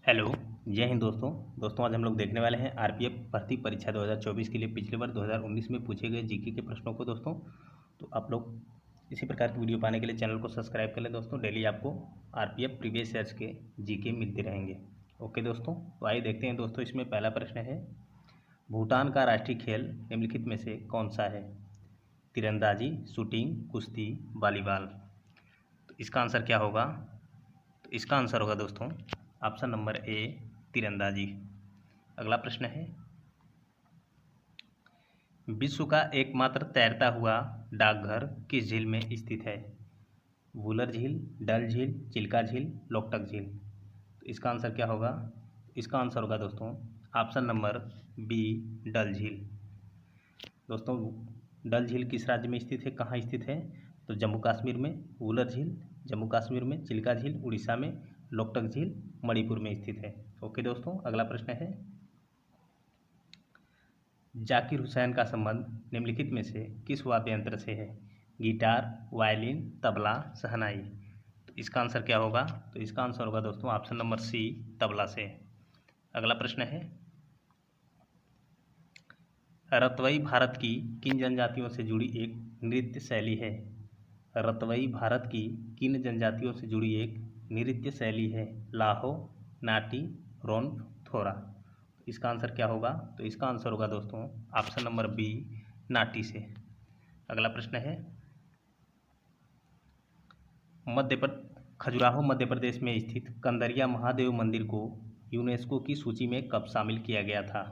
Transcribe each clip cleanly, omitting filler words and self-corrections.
Hello. जय हिंद दोस्तों आज हम लोग देखने वाले हैं आरपीएफ भर्ती परीक्षा 2024 के लिए पिछले बार 2019 में पूछे गए जीके के प्रश्नों को दोस्तों। तो आप लोग इसी प्रकार की वीडियो पाने के लिए चैनल को सब्सक्राइब कर लें दोस्तों। डेली आपको आरपीएफ प्रीवियस ईयर्स के जीके मिलते रहेंगे। ओके दोस्तों, तो आइए देखते हैं दोस्तों। इसमें पहला प्रश्न है, भूटान का राष्ट्रीय खेल निम्नलिखित में से कौन सा है? तीरंदाजी, शूटिंग, कुश्ती, वॉलीबॉल। तो इसका आंसर क्या होगा? तो इसका आंसर होगा दोस्तों ऑप्शन नंबर ए, तीरंदाजी। अगला प्रश्न है, विश्व का एकमात्र तैरता हुआ डाकघर किस झील में स्थित है? वुलर झील, डल झील, चिल्का झील, लोकटक झील। तो इसका आंसर क्या होगा? इसका आंसर होगा दोस्तों ऑप्शन नंबर बी, डल झील। दोस्तों, डल झील किस राज्य में स्थित है, कहाँ स्थित है? तो जम्मू कश्मीर में। वुलर झील जम्मू कश्मीर में, चिल्का झील उड़ीसा में, लोकटक झील मणिपुर में स्थित है। ओके दोस्तों, अगला प्रश्न है, जाकिर हुसैन का संबंध निम्नलिखित में से किस वाद्य यंत्र से है? गिटार, वायलिन, तबला, शहनाई। तो इसका आंसर क्या होगा? तो इसका आंसर होगा दोस्तों ऑप्शन नंबर सी, तबला से। अगला प्रश्न है, रतवई भारत की किन जनजातियों से जुड़ी एक नृत्य शैली है? रतवई भारत की किन जनजातियों से जुड़ी एक नृत्य शैली है? लाहो, नाटी, रोन्फ, थोरा। इसका आंसर क्या होगा? तो इसका आंसर होगा दोस्तों ऑप्शन नंबर बी, नाटी से। अगला प्रश्न है, खजुराहो मध्य प्रदेश में स्थित कंदरिया महादेव मंदिर को यूनेस्को की सूची में कब शामिल किया गया था?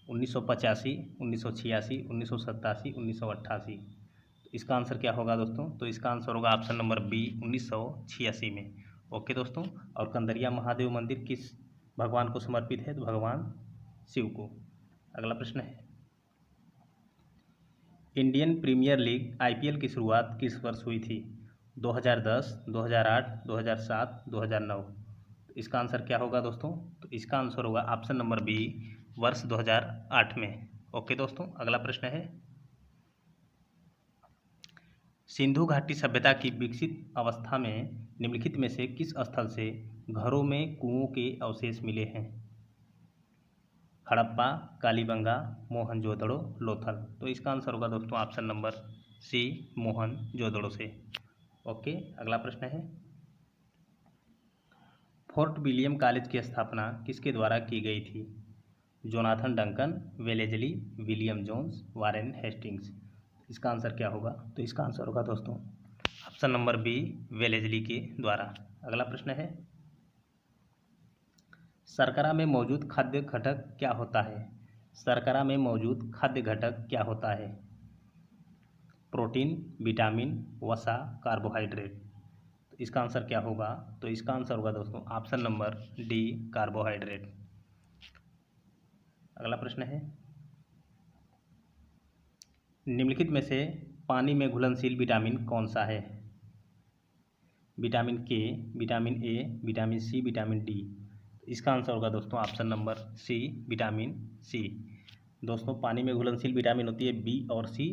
1985, 1986, 1987, 1988। तो इसका आंसर क्या होगा दोस्तों? तो इसका आंसर होगा ऑप्शन नंबर बी, 1986 में। ओके दोस्तों, और कंदरिया महादेव मंदिर किस भगवान को समर्पित है? तो भगवान शिव को। अगला प्रश्न है, इंडियन प्रीमियर लीग आईपीएल की शुरुआत किस वर्ष हुई थी? 2010, 2008, 2007, 2009। तो इसका आंसर क्या होगा दोस्तों? तो इसका आंसर होगा ऑप्शन नंबर बी, वर्ष 2008 में। ओके दोस्तों, अगला प्रश्न है, सिंधु घाटी सभ्यता की विकसित अवस्था में निम्नलिखित में से किस स्थल से घरों में कुओं के अवशेष मिले हैं? हड़प्पा, कालीबंगा, मोहनजोदड़ो, लोथल। तो इसका आंसर होगा दोस्तों ऑप्शन नंबर सी, मोहनजोदड़ो से। ओके, अगला प्रश्न है, फोर्ट विलियम कॉलेज की स्थापना किसके द्वारा की गई थी? Jonathan Duncan, Wellesley, William Jones, Warren Hastings. इसका आंसर क्या होगा? तो इसका आंसर होगा दोस्तों ऑप्शन नंबर बी, वेलेजली के द्वारा। अगला प्रश्न है, शर्करा में मौजूद खाद्य घटक क्या होता है? शर्करा में मौजूद खाद्य घटक क्या होता है? प्रोटीन, विटामिन, वसा, कार्बोहाइड्रेट। तो इसका आंसर क्या होगा? तो इसका आंसर होगा दोस्तों ऑप्शन नंबर डी, कार्बोहाइड्रेट। अगला प्रश्न है, निम्नलिखित में से पानी में घुलनशील विटामिन कौन सा है? Vitamin K, vitamin A, vitamin C, vitamin D. इसका आंसर होगा दोस्तों option number C, vitamin C. दोस्तों, पानी में घुलनशील विटामिन होती है बी और सी,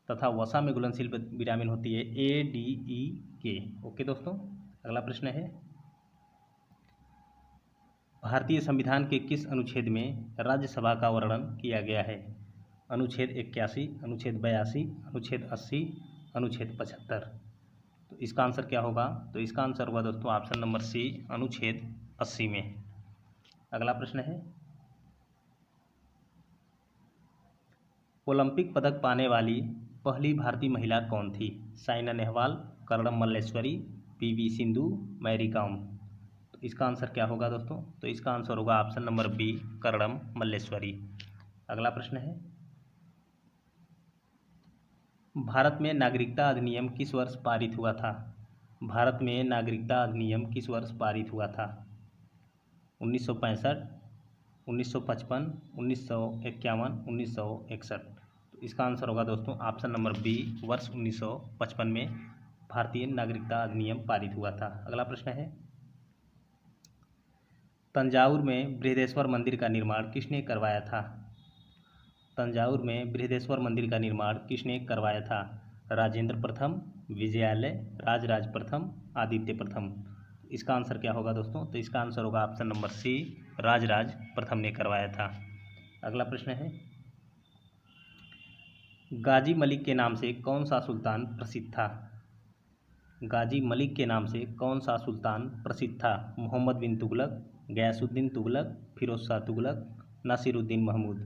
तथा वसा में घुलनशील विटामिन होती है ए, डी, ई, के। ओके दोस्तों, अगला प्रश्न है, भारतीय संविधान के किस अनुच्छेद में राज्यसभा का वर्णन किया गया है? अनुच्छेद 81, अनुच्छेद 82, अनुच्छेद 80, अनुच्छेद 75। तो इसका आंसर क्या होगा? तो इसका आंसर होगा दोस्तों ऑप्शन नंबर सी, अनुच्छेद 80 में। अगला प्रश्न है, ओलंपिक पदक पाने वाली पहली भारतीय महिला कौन थी? साइना नेहवाल, कर्णम मल्लेश्वरी, पीवी सिंधु, मैरी कॉम। तो इसका आंसर क्या होगा दोस्तों? तो इसका आंसर होगा option number B, Karnam Malleswari. अगला प्रश्न है, भारत में नागरिकता अधिनियम किस वर्ष पारित हुआ था? भारत में नागरिकता अधिनियम किस वर्ष पारित हुआ था? 1965, 1955, 1951, 1961। तो इसका आंसर होगा दोस्तों ऑप्शन नंबर बी, वर्ष 1955 में भारतीय नागरिकता अधिनियम पारित हुआ था। अगला प्रश्न है, तंजावुर में बृहदेश्वर मंदिर का निर्माण किसने करवाया था? तंजावुर में बृहदेश्वर मंदिर का निर्माण किसने करवाया था? राजेंद्र प्रथम, विजयालय, राजराज प्रथम, आदित्य प्रथम। इसका आंसर क्या होगा दोस्तों? तो इसका आंसर होगा ऑप्शन नंबर सी, राजराज प्रथम ने करवाया था। अगला प्रश्न है, गाजी मलिक के नाम से कौन सा सुल्तान प्रसिद्ध था? गाजी मलिक के नाम से कौन सा सुल्तान प्रसिद्ध था? मोहम्मद बिन तुगलक, गयासुद्दीन तुगलक, फिरोज शाह तुगलक, नासिरुद्दीन महमूद।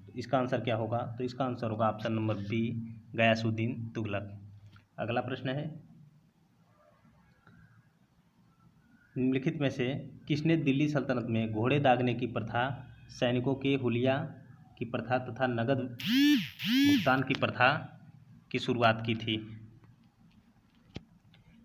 तो इसका आंसर क्या होगा? तो इसका आंसर होगा option number B, Ghiyasuddin Tughlaq. अगला प्रश्न है, निम्नलिखित में से किसने दिल्ली सल्तनत में घोड़े दागने की प्रथा, सैनिकों के हुलिया की प्रथा तथा नगद भुगतान की प्रथा की शुरुआत की थी?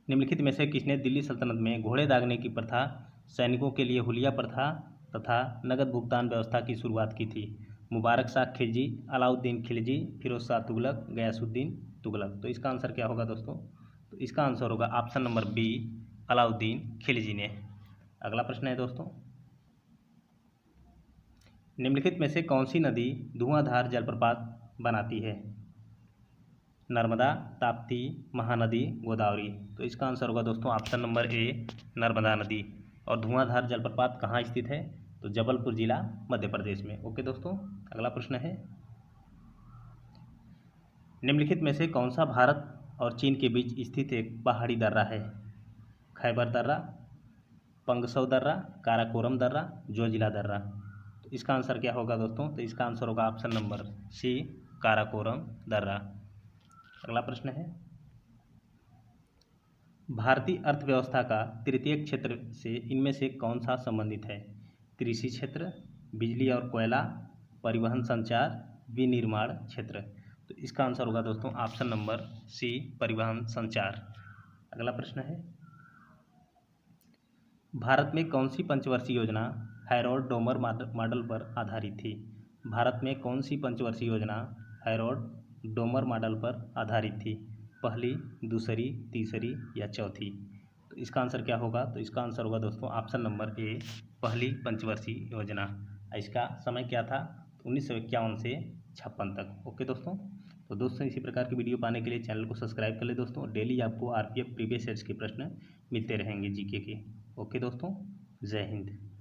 निम्नलिखित में से किसने दिल्ली सल्तनत में घोड़े दागने की प्रथा, सैनिकों के लिए हुलिया प्रथा तथा नगद भुगतान व्यवस्था की शुरुआत की थी? मुबारक शाह खिलजी, अलाउद्दीन खिलजी, फिरोज शाह तुगलक, गयासुद्दीन तुगलक। तो इसका आंसर क्या होगा दोस्तों? तो इसका आंसर होगा option number B, Alauddin Khilji ने। अगला प्रश्न है दोस्तों, निम्नलिखित में से कौन सी नदी धुआंधार जलप्रपात बनाती है? नर्मदा, ताप्ती, महानदी, गोदावरी। तो इसका आंसर होगा दोस्तों ऑप्शन नंबर ए, नर्मदा नदी। और धुआंधार जलप्रपात कहाँ स्थित है? तो जबलपुर जिला, मध्य प्रदेश में। ओके दोस्तों, अगला प्रश्न है, निम्नलिखित में से कौन सा भारत और चीन के बीच स्थित एक पहाड़ी दर्रा है? खैबर दर्रा, पंगसौ दर्रा, काराकोरम दर्रा, जोजिला दर्रा। तो इसका आंसर क्या होगा दोस्तों? तो इसका आंसर होगा ऑप्शन नंबर सी, काराकोरम दर्रा। अगला प्रश्न है, भारतीय अर्थव्यवस्था का तृतीय क्षेत्र से इनमें से कौन सा संबंधित है? कृषि क्षेत्र, बिजली और कोयला, परिवहन संचार, विनिर्माण क्षेत्र। तो इसका आंसर होगा दोस्तों ऑप्शन नंबर सी, परिवहन संचार। अगला प्रश्न है, भारत में कौन सी पंचवर्षीय योजना हैरोल्ड डोमर मॉडल पर आधारित थी? भारत में कौन सी पंचवर्षीय योजना हैरोल्ड डोमर मॉडल पर आधारित थी? पहली, दूसरी, तीसरी या चौथी? तो इसका आंसर क्या होगा? तो इसका आंसर होगा दोस्तों ऑप्शन नंबर ए, पहली पंचवर्षीय योजना। इसका समय क्या था? 1951 से 56 तक। ओके दोस्तों, तो दोस्तों इसी प्रकार की वीडियो पाने के लिए चैनल को सब्सक्राइब कर ले दोस्तों। डेली आपको आरपीएफ प्रीवियस ईयर्स के प्रश्न मिलते रहेंगे जीके के। ओके दोस्तों, जय हिंद।